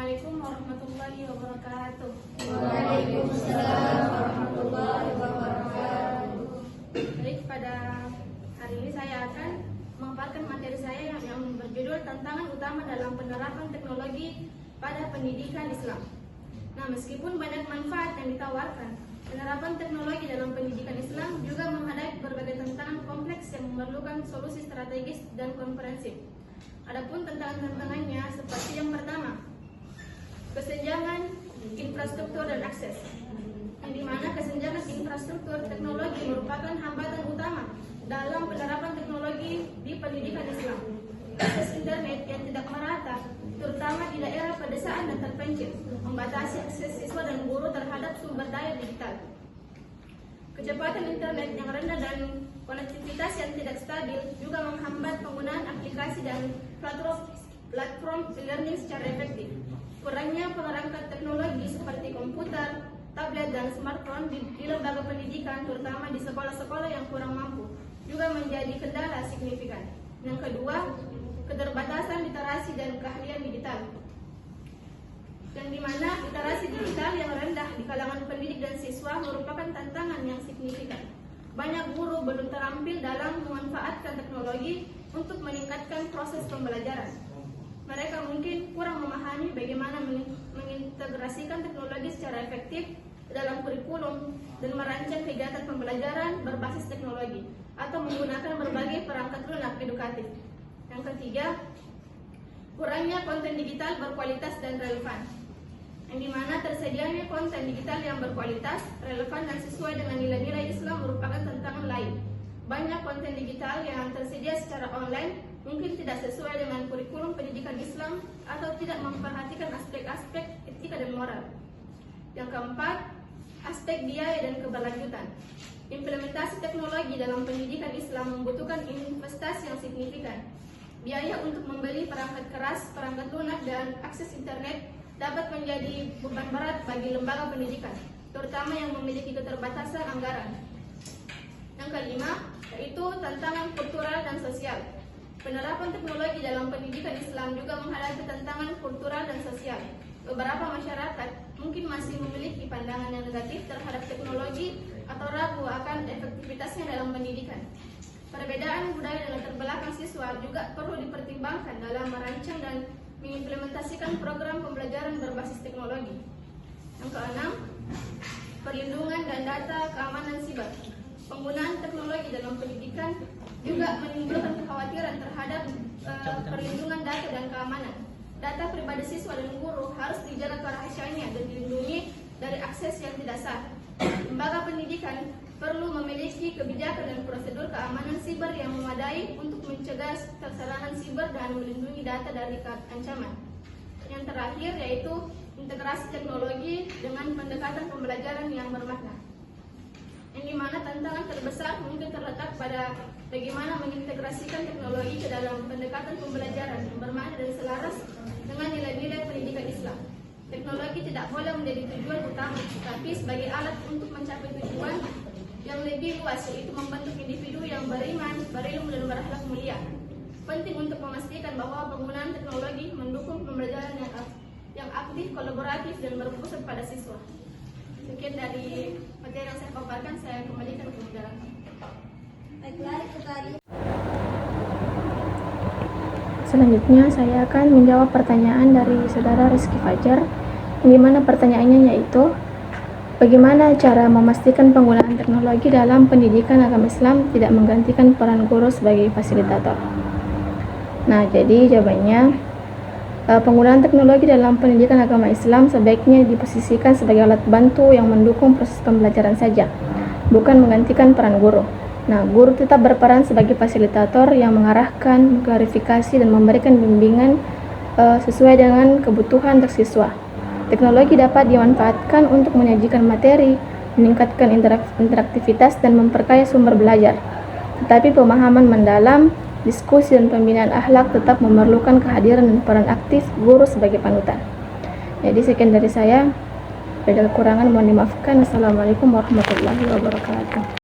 Assalamualaikum warahmatullahi wabarakatuh. Waalaikumsalam warahmatullahi wabarakatuh. Baik, pada hari ini saya akan memaparkan materi saya yang berjudul tantangan utama dalam penerapan teknologi pada pendidikan Islam. Nah, meskipun banyak manfaat yang ditawarkan, penerapan teknologi dalam pendidikan Islam juga menghadapi berbagai tantangan kompleks yang memerlukan solusi strategis dan komprehensif. Adapun tantangan-tantangannya seperti yang pertama, kesenjangan infrastruktur dan akses, yang dimana kesenjangan infrastruktur teknologi merupakan hambatan utama dalam penerapan teknologi di pendidikan Islam. Akses internet yang tidak merata, terutama di daerah pedesaan dan terpencil, membatasi akses siswa dan guru terhadap sumber daya digital. Kecepatan internet yang rendah dan konektivitas yang tidak stabil juga menghambat penggunaan aplikasi dan platform e-learning secara efektif. Kurangnya perangkat teknologi seperti komputer, tablet, dan smartphone di lembaga pendidikan, terutama di sekolah-sekolah yang kurang mampu, juga menjadi kendala signifikan. Yang kedua, keterbatasan literasi dan keahlian digital, yang dimana literasi digital yang rendah di kalangan pendidik dan siswa merupakan tantangan yang signifikan. Banyak guru belum terampil dalam memanfaatkan teknologi untuk meningkatkan proses pembelajaran. Mereka mungkin kurang memahami bagaimana mengintegrasikan teknologi secara efektif dalam kurikulum dan merancang kegiatan pembelajaran berbasis teknologi atau menggunakan berbagai perangkat lunak edukatif. Yang ketiga, kurangnya konten digital berkualitas dan relevan, yang dimana tersedianya konten digital yang berkualitas, relevan, dan sesuai dengan nilai-nilai Islam merupakan tantangan lain. Banyak konten digital yang tersedia secara online mungkin tidak sesuai dengan kurikulum pendidikan Islam atau tidak memperhatikan aspek-aspek etika dan moral. Yang keempat, aspek biaya dan keberlanjutan. Implementasi teknologi dalam pendidikan Islam membutuhkan investasi yang signifikan. Biaya untuk membeli perangkat keras, perangkat lunak, dan akses internet dapat menjadi beban berat bagi lembaga pendidikan, terutama yang memiliki keterbatasan anggaran. Yang kelima, yaitu tantangan kultural dan sosial. Penerapan teknologi dalam pendidikan Islam juga menghadapi tantangan kultural dan sosial. Beberapa masyarakat mungkin masih memiliki pandangan yang negatif terhadap teknologi atau ragu akan efektivitasnya dalam pendidikan. Perbedaan budaya dan latar belakang siswa juga perlu dipertimbangkan dalam merancang dan mengimplementasikan program pembelajaran berbasis teknologi. Yang keenam, perlindungan dan data keamanan siber. Penggunaan teknologi dalam pendidikan juga menimbulkan kekhawatiran terhadap perlindungan data dan keamanan. Data pribadi siswa dan guru harus dijaga kerahasiaannya dan dilindungi dari akses yang tidak sah. Lembaga pendidikan perlu memiliki kebijakan dan prosedur keamanan siber yang memadai untuk mencegah keserangan siber dan melindungi data dari ancaman. Yang terakhir yaitu integrasi teknologi dengan pendekatan pembelajaran yang bermakna, yang dimana tantangan terbesar mungkin terletak pada bagaimana mengintegrasikan teknologi ke dalam pendekatan pembelajaran yang bermakna dan selaras dengan nilai-nilai pendidikan Islam. Teknologi tidak boleh menjadi tujuan utama, tetapi sebagai alat untuk mencapai tujuan yang lebih luas, yaitu membentuk individu yang beriman, berilmu, dan berakhlak mulia. Penting untuk memastikan bahwa penggunaan teknologi mendukung pembelajaran yang aktif, kolaboratif, dan berpusat pada siswa. Sekian dari materi yang saya paparkan, saya kembalikan ke moderator. Baiklah, itu tadi. Selanjutnya saya akan menjawab pertanyaan dari saudara Rizky Fajar, yang dimana pertanyaannya yaitu bagaimana cara memastikan penggunaan teknologi dalam pendidikan agama Islam tidak menggantikan peran guru sebagai fasilitator. Nah, jadi jawabannya, penggunaan teknologi dalam pendidikan agama Islam sebaiknya diposisikan sebagai alat bantu yang mendukung proses pembelajaran saja, bukan menggantikan peran guru. Nah, guru tetap berperan sebagai fasilitator yang mengarahkan, mengklarifikasi, dan memberikan bimbingan sesuai dengan kebutuhan siswa. Teknologi dapat dimanfaatkan untuk menyajikan materi, meningkatkan interaktivitas, dan memperkaya sumber belajar. Tetapi pemahaman mendalam, diskusi, dan pembinaan akhlak tetap memerlukan kehadiran dan peran aktif guru sebagai panutan. Jadi sekian dari saya. Ada kekurangan mohon dimaafkan. Assalamualaikum warahmatullahi wabarakatuh.